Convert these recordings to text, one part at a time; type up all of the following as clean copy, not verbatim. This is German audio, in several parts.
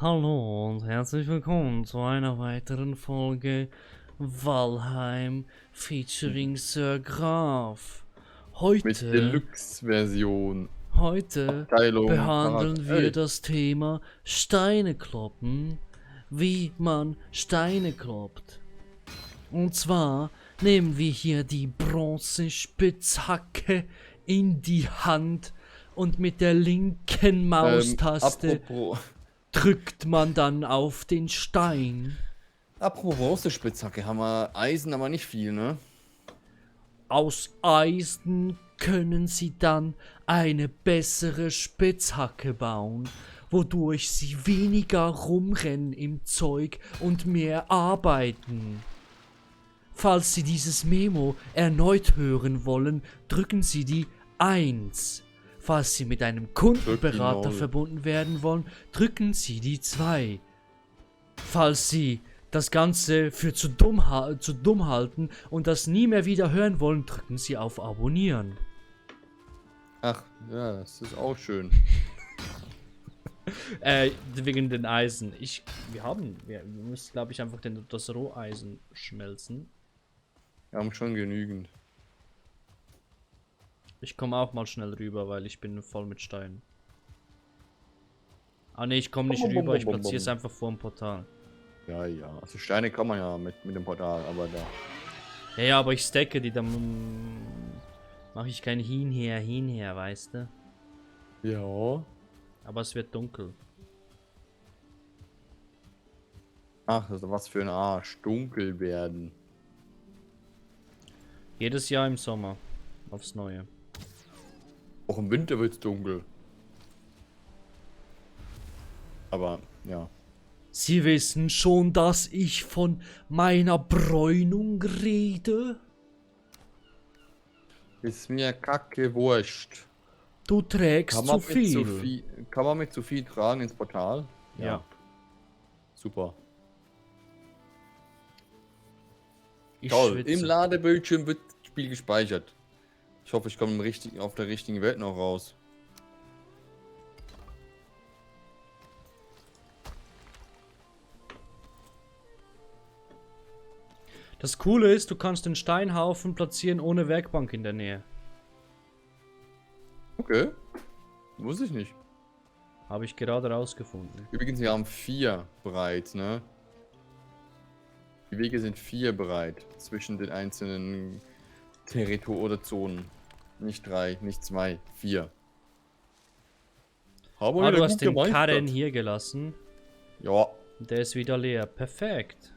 Hallo und herzlich willkommen zu einer weiteren Folge Valheim featuring Sir Graf. Mit Heute, Deluxe-Version. heute Abteilung behandeln wir Parallel. das Thema Steine kloppen, wie man Steine kloppt. Und zwar nehmen wir hier die Bronzespitzhacke in die Hand und mit der linken Maustaste Apropos, drückt man dann auf den Stein. apropos Bronzespitzhacke, haben wir Eisen, aber nicht viel, ne? Aus Eisen können sie dann eine bessere Spitzhacke bauen, wodurch sie weniger rumrennen im Zeug und mehr arbeiten. Falls Sie dieses Memo erneut hören wollen, drücken Sie die 1. Falls Sie mit einem Kundenberater verbunden werden wollen, drücken Sie die 2. Falls Sie das Ganze für zu dumm halten und das nie mehr wieder hören wollen, drücken Sie auf Abonnieren. Ach, ja, das ist auch schön. Wegen den Eisen. Wir müssen, glaube ich, einfach das Roheisen schmelzen. Wir haben schon genügend. Ich komme auch mal schnell rüber, weil ich bin voll mit Steinen. Ah ne, ich komme nicht rüber, ich platziere es einfach vor dem Portal. Ja, ja. Also Steine kann man ja mit dem Portal, aber da. Ja, aber ich stacke die, dann mache ich kein hinher, weißt du? Ja. Aber es wird dunkel. Ach, das ist was für ein Arsch. Dunkel werden. Jedes Jahr im Sommer. Aufs Neue. Auch im Winter wird's dunkel. Aber, ja. Sie wissen schon, dass ich von meiner Bräunung rede? Ist mir kacke wurscht. Du trägst zu viel. Kann man mit zu viel tragen ins Portal? Ja. Super. Ich Toll. Im schwitze. Ladebildschirm wird das Spiel gespeichert. Ich hoffe, ich komme auf der richtigen Welt noch raus. Das Coole ist, du kannst den Steinhaufen platzieren ohne Werkbank in der Nähe. Okay. Wusste ich nicht. Habe ich gerade rausgefunden. Übrigens, wir haben 4 bereit, ne? Die Wege sind 4 bereit zwischen den einzelnen Territorien oder Zonen. Nicht 3, nicht 2, 4. Haben wir Ah, wieder du hast gut den Karren gemeistert. hier gelassen. Ja. Der ist wieder leer. Perfekt.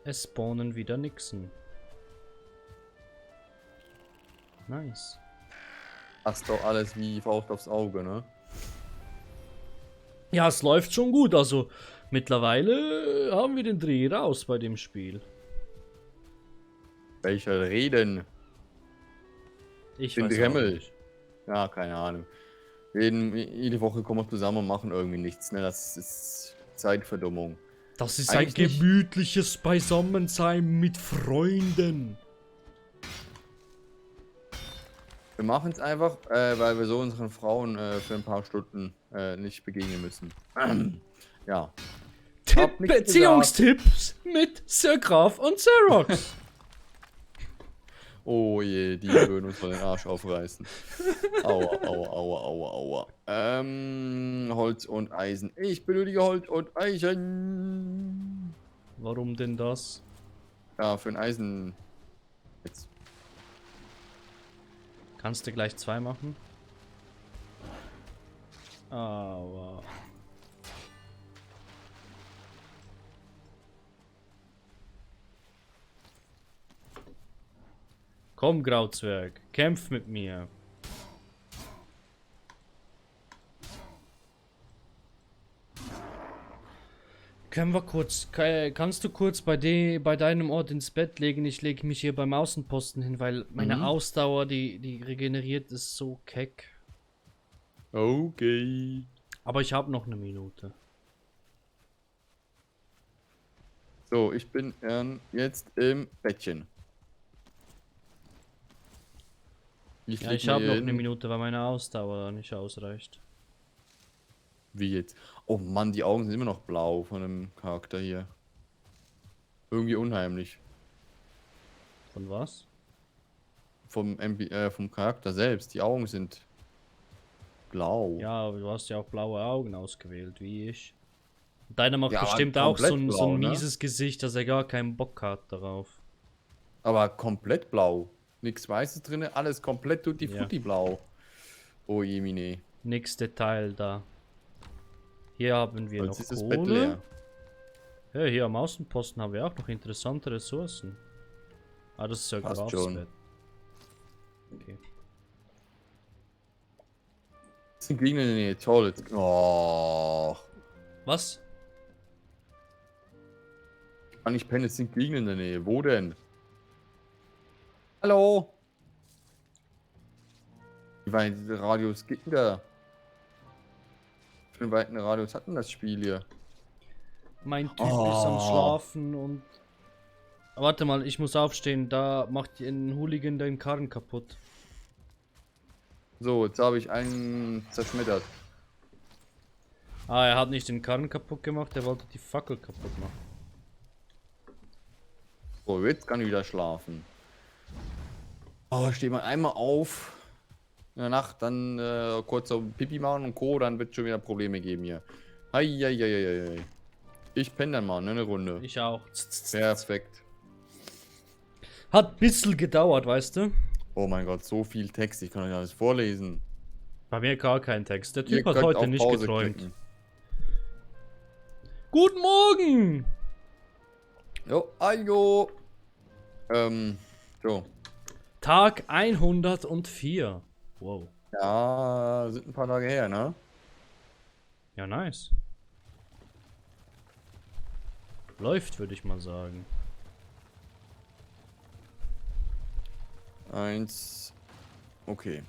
Es spawnen wieder Nixen. Nice. Hast doch alles wie Faust aufs Auge, ne? Ja, es läuft schon gut. Also mittlerweile haben wir den Dreh raus bei dem Spiel. Welcher Reden? Ich Den weiß auch Dremmel. nicht. Ja, keine Ahnung. Jede Woche kommen wir zusammen und machen irgendwie nichts, ne? Das ist Zeitverdummung. Das ist Eigentlich ein nicht. gemütliches Beisammensein mit Freunden. Wir machen es einfach, weil wir so unseren Frauen für ein paar Stunden nicht begegnen müssen. Ja. Hab nichts Beziehungstipps mit Sir Graf und Xerox. Oh je, die würden uns mal den Arsch aufreißen. Aua, aua, aua, aua, aua. Holz und Eisen. Ich benötige Holz und Eisen. Warum denn das? Ja, für ein Eisen. Jetzt. Kannst du gleich 2 machen? Aber... Komm, Grauzwerg, kämpf mit mir. Können wir kurz, kannst du kurz bei deinem Ort ins Bett legen? Ich lege mich hier beim Außenposten hin, weil meine Ausdauer, die regeneriert ist so keck. Okay. Aber ich habe noch eine Minute. So, ich bin jetzt im Bettchen. Ja, ich habe noch eine Minute, weil meine Ausdauer nicht ausreicht. Wie jetzt? Oh Mann, die Augen sind immer noch blau von dem Charakter hier. Irgendwie unheimlich. Von was? Vom Charakter selbst. Die Augen sind blau. Ja, aber du hast ja auch blaue Augen ausgewählt, wie ich. Deiner macht Ja, aber bestimmt auch komplett so blau, ein ne? mieses Gesicht, dass er gar keinen Bock hat darauf. Aber komplett blau. Nichts Weißes drin, alles komplett tutti Ja. frutti blau. Oh Jemine. Nix Detail da. Hier haben wir Jetzt noch ist das Bett Kohle. leer. Ja, hier am Außenposten haben wir auch noch interessante Ressourcen. Ah, das ist ja Passt Grafs schon. Bett. Okay. Das sind Gegner in der Nähe. Toll. Oh. Was? Kann ich pennen, es sind Gegner in der Nähe. Wo denn? Hallo? Wie weit Radius geht denn da? Für einen weiten Radius hat denn das Spiel hier? Mein Typ ist am Oh. Schlafen und... Warte mal, ich muss aufstehen. Da macht ein Hooligan den Karren kaputt. So, jetzt habe ich einen zerschmettert. Ah, er hat nicht den Karren kaputt gemacht, er wollte die Fackel kaputt machen. So, jetzt kann ich wieder schlafen. Oh, steht mal einmal auf in der Nacht, dann kurz so Pipi machen und Co., dann wird es schon wieder Probleme geben hier. Heieieiei. Ich penne dann mal, ne, eine Runde. Ich auch. Perfekt. Hat ein bisschen gedauert, weißt du? Oh mein Gott, so viel Text, ich kann euch alles vorlesen. Bei mir gar kein Text. Der Ihr Typ hat könnt heute auf nicht Pause geträumt. klicken. Guten Morgen! Jo, ayo. So. Tag 104. Wow. Ja, sind ein paar Tage her, ne? Ja, nice. Läuft, würde ich mal sagen. Eins. Okay.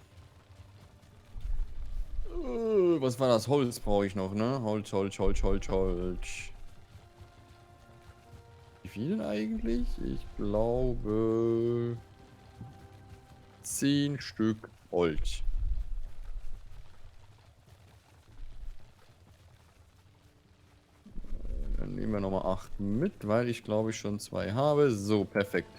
Was war das? Holz brauche ich noch, ne? Holz. Wie viel denn eigentlich? Ich glaube 10 Stück Holz. Dann nehmen wir nochmal 8 mit, weil ich glaube ich schon 2 habe. So, perfekt.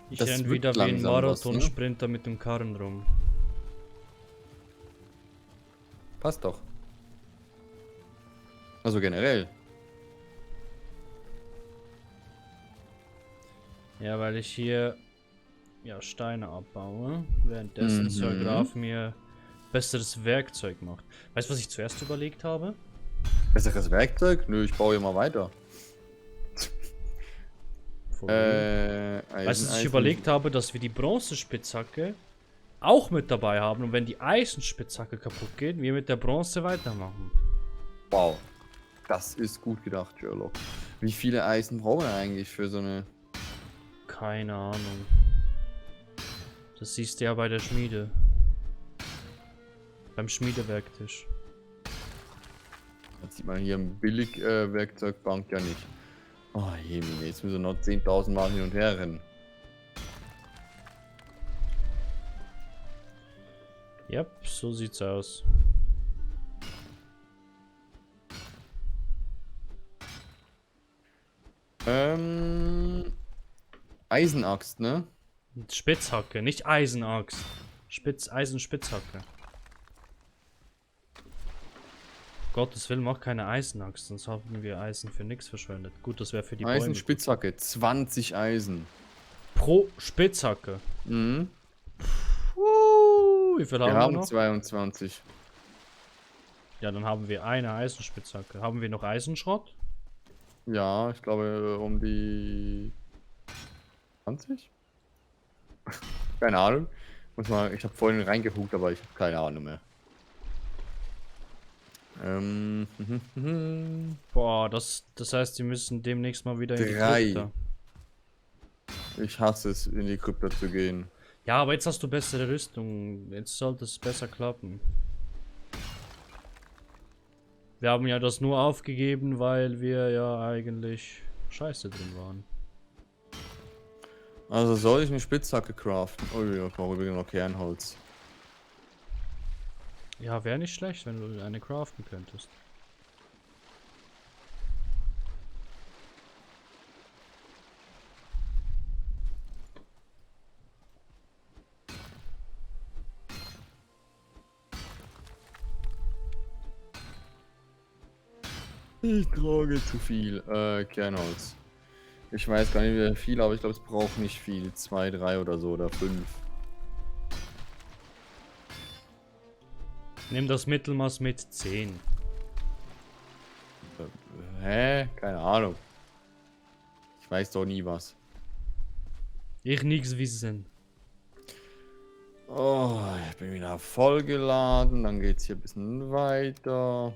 Ich Das renn wird wieder wie ein langsam was, ne? Marathonsprinter mit dem Karren rum. Passt doch. Also generell. Ja, weil ich hier ja, Steine abbaue, währenddessen Sir Graf mir besseres Werkzeug macht. Weißt du, was ich zuerst überlegt habe? Besseres Werkzeug? Nö, ich baue hier mal weiter. Weißt du, was ich überlegt habe, dass wir die Bronzespitzhacke auch mit dabei haben und wenn die Eisenspitzhacke kaputt geht, wir mit der Bronze weitermachen. Wow. Das ist gut gedacht, Sherlock. Wie viele Eisen brauchen wir eigentlich für so eine... Keine Ahnung. Das siehst du ja bei der Schmiede. Beim Schmiedewerktisch. Das sieht man hier im Billig-Werkzeugbank ja nicht. Oh je, jetzt müssen wir noch 10.000 Mal hin und her rennen. Yep, so sieht's aus. Eisenaxt, ne? Spitzhacke, nicht Eisenaxt. Eisenspitzhacke. Gottes Willen, mach keine Eisenaxt, sonst haben wir Eisen für nichts verschwendet. Gut, das wäre für die Bäume. Eisenspitzhacke, 20 Eisen. Pro Spitzhacke. Mhm. Wie viel haben wir haben noch? 22. Ja, dann haben wir eine Eisenspitzhacke. Haben wir noch Eisenschrott? Ja, ich glaube um die 20? Keine Ahnung. Muss mal, ich habe vorhin reingehuckt, aber ich habe keine Ahnung mehr. Boah, das heißt, die müssen demnächst mal wieder in die 3. Krypta. Ich hasse es, in die Krypta zu gehen. Ja, aber jetzt hast du bessere Rüstung. Jetzt sollte es besser klappen. Wir haben ja das nur aufgegeben, weil wir ja eigentlich scheiße drin waren. Also soll ich eine Spitzhacke craften? Oh ja, ich brauche übrigens noch Kernholz. Ja, wäre nicht schlecht, wenn du eine craften könntest. Ich trage zu viel. Kernholz. Ich weiß gar nicht, wie viel, aber ich glaube, es braucht nicht viel. 2, 3 oder so oder 5. Nimm das Mittelmaß mit 10. Hä? Keine Ahnung. Ich weiß doch nie was. Ich nix wissen. Oh, ich bin wieder vollgeladen. Dann geht's hier ein bisschen weiter.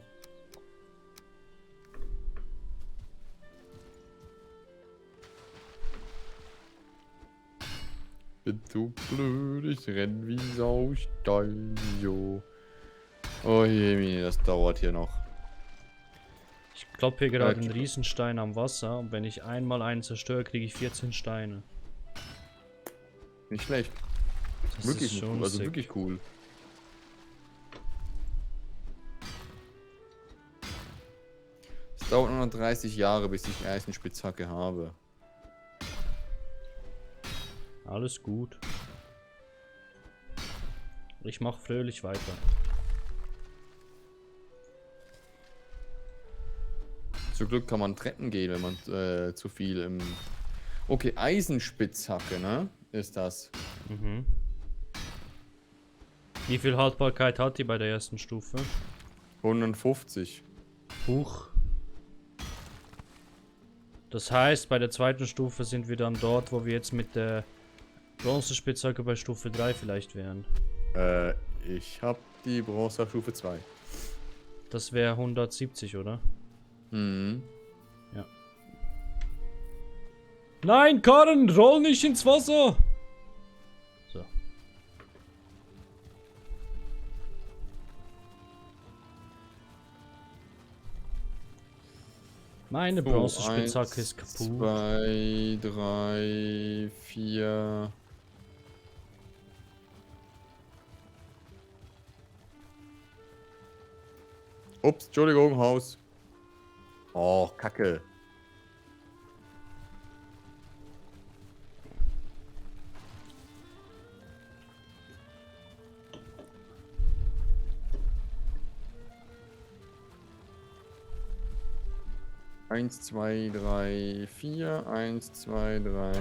Bin zu blöd, ich renn wie Sau steil, jo. Oh je, das dauert hier noch. Ich kloppe hier gerade einen Riesenstein am Wasser und wenn ich einmal einen zerstöre, kriege ich 14 Steine. Nicht schlecht. Das Wirklich ist schon cool, also sick. wirklich cool. Es dauert nur noch 30 Jahre, bis ich eine Eisenspitzhacke habe. Alles gut. Ich mach fröhlich weiter. Zum Glück kann man Treppen gehen, wenn man zu viel im... Okay, Eisenspitzhacke, ne? Ist das. Mhm. Wie viel Haltbarkeit hat die bei der ersten Stufe? 150. Huch. Das heißt, bei der zweiten Stufe sind wir dann dort, wo wir jetzt mit der Bronzespitzhacke bei Stufe 3 vielleicht wären. Ich hab die Bronze auf Stufe 2. Das wäre 170, oder? Mhm. Ja. Nein, Karren, roll nicht ins Wasser! So. Meine Bronzespitzhacke ist kaputt. 2, 3, 4. Ups, Entschuldigung, Haus. Oh, Kacke. Eins, zwei, drei, vier. 1, 2, 3,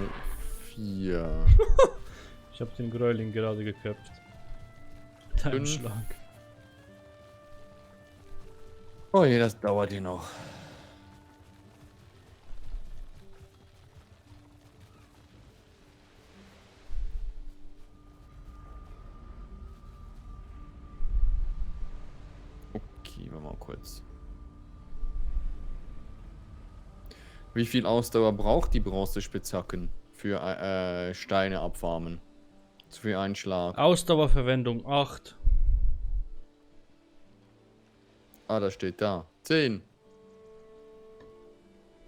4. Ich habe den Gräuling gerade geköpft. Mit einem 5. Schlag. Oh je, das dauert hier noch. Okay, warte mal kurz. Wie viel Ausdauer braucht die Bronzespitzhacken für Steine abfarmen? Für einen Schlag. Ausdauerverwendung 8. Ah, das steht da. 10.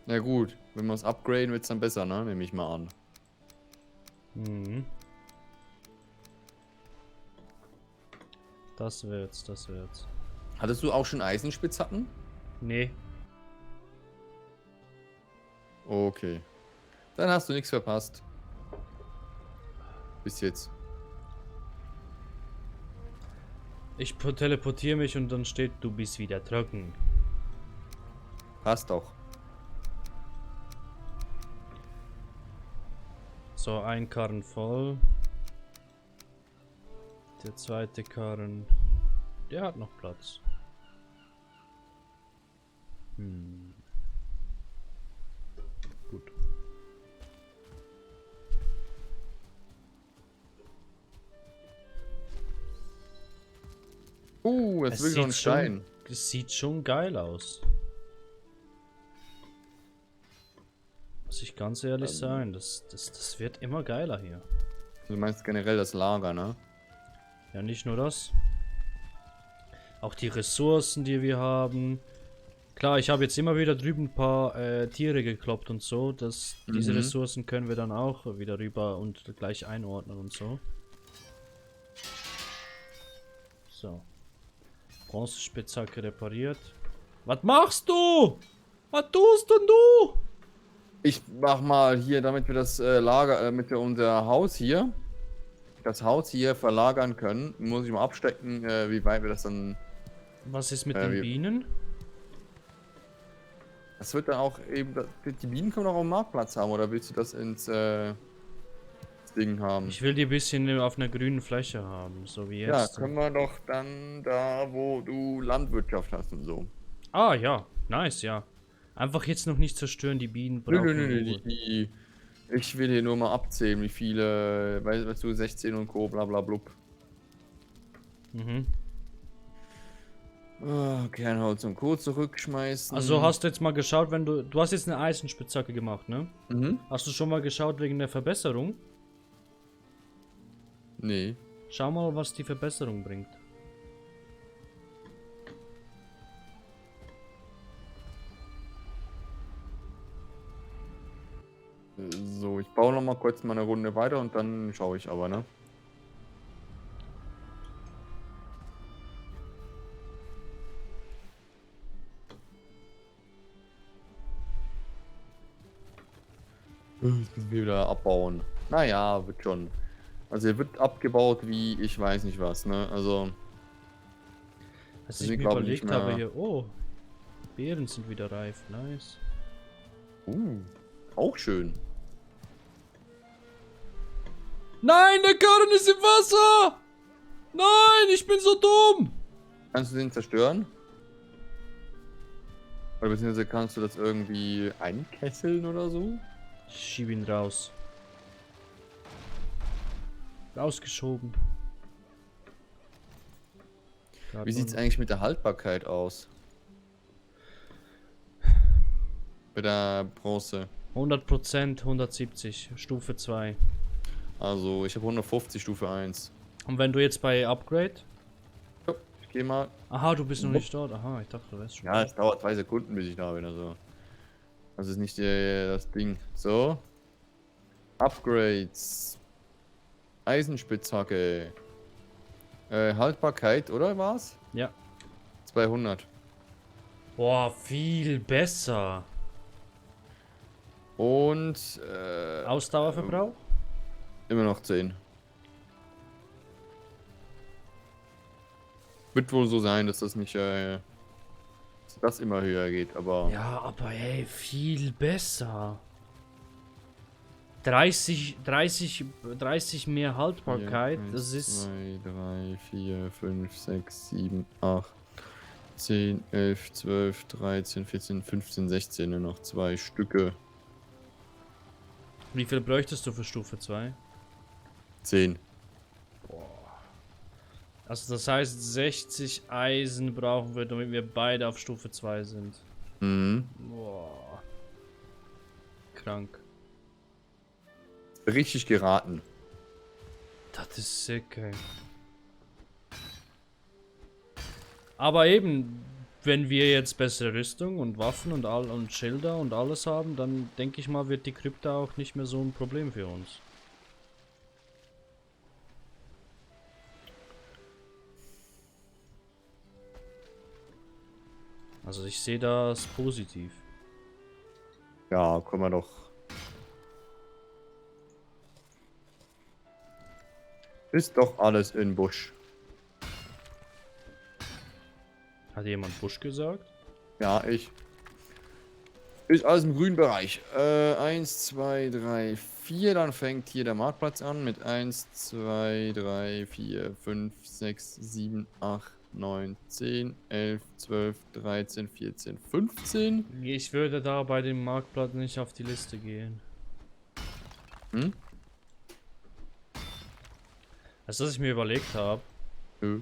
Na gut, wenn wir es upgraden, wird es dann besser, ne? Nehme ich mal an. Mhm. Das wird's, das wird's. Hattest du auch schon Eisenspitzhacken? Nee. Okay. Dann hast du nichts verpasst. Bis jetzt. Ich teleportiere mich und dann steht, du bist wieder trocken. Passt doch. So, ein Karren voll. Der zweite Karren, der hat noch Platz. Gut. Jetzt will ich noch einen Stein. Es sieht schon geil aus. Muss ich ganz ehrlich sein, das wird immer geiler hier. Du meinst generell das Lager, ne? Ja, nicht nur das. Auch die Ressourcen, die wir haben. Klar, ich habe jetzt immer wieder drüben ein paar Tiere gekloppt und so, dass diese Ressourcen können wir dann auch wieder rüber und gleich einordnen und so. So. Bronzespitzhacke repariert. Was machst du? Was tust denn du? Ich mach mal hier, damit wir das Lager, damit wir unser Haus hier, das Haus hier verlagern können, muss ich mal abstecken, wie weit wir das dann. Was ist mit den Bienen? Das wird dann auch eben, die Bienen können auch auf dem Marktplatz haben, oder willst du das ins Ding haben? Ich will die ein bisschen auf einer grünen Fläche haben, so wie Ja, jetzt. können wir doch dann da, wo du Landwirtschaft hast und so. Ah, ja. Nice, ja. Einfach jetzt noch nicht zerstören, die Bienen Nö, brauchen nö, nö, Ruhe. ich will hier nur mal abzählen, wie viele, weißt du, 16 und Co, bla bla blub. Mhm. Oh, Kernholz und Co zurückschmeißen. Also hast du jetzt mal geschaut, wenn du hast jetzt eine Eisenspitzhacke gemacht, ne? Mhm. Hast du schon mal geschaut wegen der Verbesserung? Nee. Schau mal, was die Verbesserung bringt. So, ich baue noch mal kurz mal eine Runde weiter und dann schaue ich aber, ne? Wieder abbauen. Naja, wird schon. Also er wird abgebaut wie ich weiß nicht was, ne? Also. Als wir ich sind, mir glaub ich, nicht überlegt habe mehr- hier, oh, Beeren sind wieder reif, nice. Auch schön. Nein, der Karren ist im Wasser! Nein, ich bin so dumm! Kannst du den zerstören? Oder beziehungsweise kannst du das irgendwie einkesseln oder so? Ich schieb ihn raus. Rausgeschoben. Wie sieht's eigentlich mit der Haltbarkeit aus? Bei der Bronze. 100%, 170, Stufe 2. Also ich habe 150 Stufe 1. Und wenn du jetzt bei Upgrade? Jo, ich gehe mal. Aha, du bist noch nicht dort. Aha, ich dachte, du wärst schon. Ja, es dauert 2 Sekunden, bis ich da bin. Also. Das ist nicht das Ding. So. Upgrades. Eisenspitzhacke. Haltbarkeit, oder was? Ja. 200. Boah, viel besser. Und Ausdauerverbrauch? immer noch 10. Wird wohl so sein, dass das nicht dass das immer höher geht, aber Ja, aber ey, viel besser. 30 mehr Haltbarkeit, 1, das ist... 2, 3, 4, 5, 6, 7, 8, 10, 11, 12, 13, 14, 15, 16, nur noch 2 Stücke. Wie viel bräuchtest du für Stufe 2? 10. Also das heißt 60 Eisen brauchen wir, damit wir beide auf Stufe 2 sind. Mhm. Boah. Krank. Richtig geraten. Das ist sick, ey. Aber eben, wenn wir jetzt bessere Rüstung und Waffen und Schilder und alles haben, dann denke ich mal, wird die Krypta auch nicht mehr so ein Problem für uns. Also ich sehe das positiv. Ja, können wir doch. Ist doch alles in Busch. Hat jemand Busch gesagt? Ja, ich. Ist alles im grünen Bereich. 1, 2, 3, 4. Dann fängt hier der Marktplatz an mit 1, 2, 3, 4, 5, 6, 7, 8, 9, 10, 11, 12, 13, 14, 15. Ich würde da bei dem Marktplatz nicht auf die Liste gehen. Hm? Also, was ich mir überlegt habe. Nö.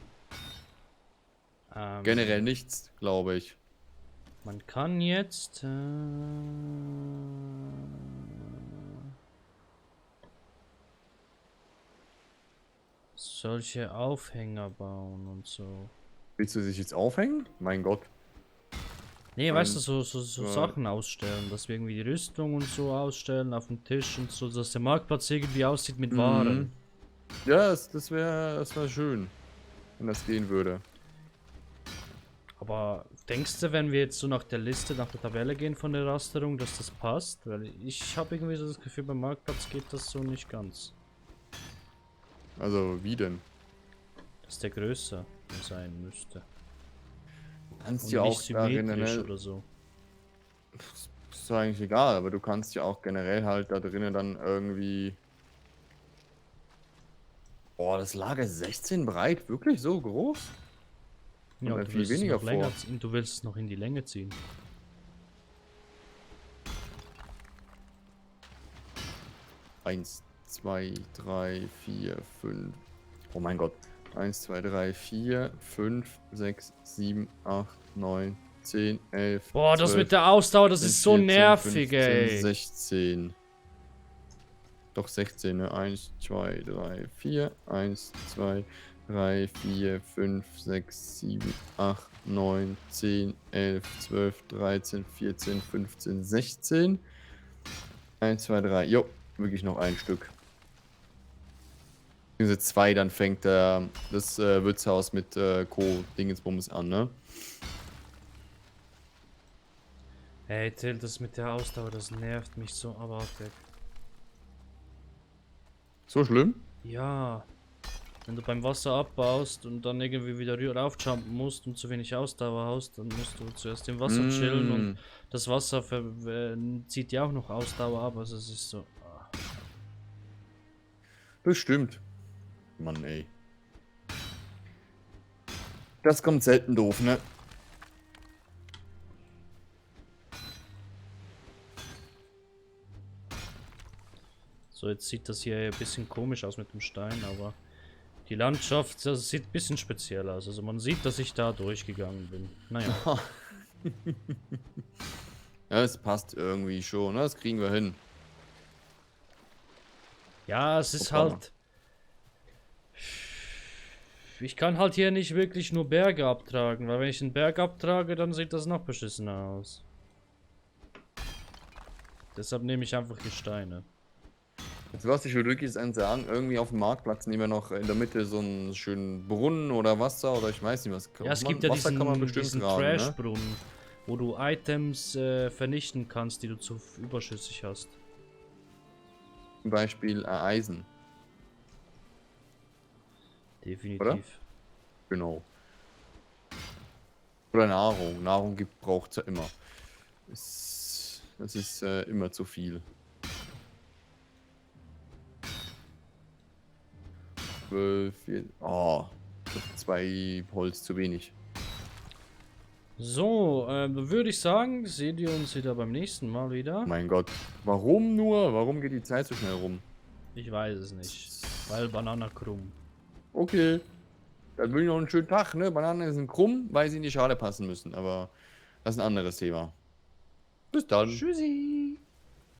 Generell nichts, glaube ich. Man kann jetzt... solche Aufhänger bauen und so. Willst du dich jetzt aufhängen? Mein Gott. Nee, weißt du, Eins, so zwei. Sachen ausstellen, dass wir irgendwie die Rüstung und so ausstellen auf dem Tisch und so, dass der Marktplatz irgendwie aussieht mit Waren. Mhm. Ja, das wär schön, wenn das gehen würde. Aber denkst du, wenn wir jetzt so nach der Liste, nach der Tabelle gehen von der Rasterung, dass das passt? Weil ich habe irgendwie so das Gefühl, beim Marktplatz geht das so nicht ganz. Also, wie denn? Dass der größer sein müsste. Du kannst Und ja nicht auch darin, symmetrisch ne, oder so. ist doch eigentlich egal, aber du kannst ja auch generell halt da drinnen dann irgendwie. Boah, das Lager ist 16 breit, wirklich so groß? Ja, Kommt und mir du viel willst es weniger noch länger vor. ziehen. Du willst es noch in die Länge ziehen. Eins, zwei, drei, vier, fünf. Oh mein Gott. 1, 2, 3, 4, 5, 6, 7, 8, 9, 10, 11, Boah, das mit 12, der Ausdauer, das 13, ist so 14, nervig, 15, ey. 16. Doch 16, ne? 1, 2, 3, 4. 1, 2, 3, 4, 5, 6, 7, 8, 9, 10, 11, 12, 13, 14, 15, 16. 1, 2, 3. Jo, wirklich noch ein Stück. Beziehungsweise 2, dann fängt das Wirtshaus mit Co-Dingensbums an, ne? Ey, Till, das mit der Ausdauer, das nervt mich so abartig. So schlimm? Ja, wenn du beim Wasser abbaust und dann irgendwie wieder raufjumpen musst und zu wenig Ausdauer hast, dann musst du zuerst im Wasser chillen und Mm, das Wasser zieht ja auch noch Ausdauer ab, also es ist so. das stimmt. Mann, ey. Das kommt selten doof, ne? So, jetzt sieht das hier ein bisschen komisch aus mit dem Stein, aber die Landschaft, das sieht ein bisschen speziell aus. Also man sieht, dass ich da durchgegangen bin. Naja. Ja, es passt irgendwie schon, ne? Das kriegen wir hin. Ja, es ist Hoppala. halt. Ich kann halt hier nicht wirklich nur Berge abtragen, weil wenn ich einen Berg abtrage, dann sieht das noch beschissener aus. Deshalb nehme ich einfach die Steine. Also was ich will wirklich sagen, irgendwie auf dem Marktplatz nehmen wir noch in der Mitte so einen schönen Brunnen oder Wasser oder ich weiß nicht was. Ja, es gibt ja Wasser kann man bestimmt diesen tragen, ne? Trashbrunnen, wo du Items vernichten kannst, die du zu überschüssig hast. Zum Beispiel Eisen, Definitiv. oder? Genau. Oder Nahrung. Nahrung braucht es ja immer. Das ist immer zu viel. 12, 14. Oh, 2 Holz zu wenig. So, dann würde ich sagen, sehen wir uns wieder beim nächsten Mal wieder. Mein Gott. Warum nur? Warum geht die Zeit so schnell rum? Ich weiß es nicht. Weil Banana krumm. Okay. Dann will ich noch einen schönen Tag, ne? Bananen sind krumm, weil sie in die Schale passen müssen. Aber das ist ein anderes Thema. Bis dann. Tschüssi.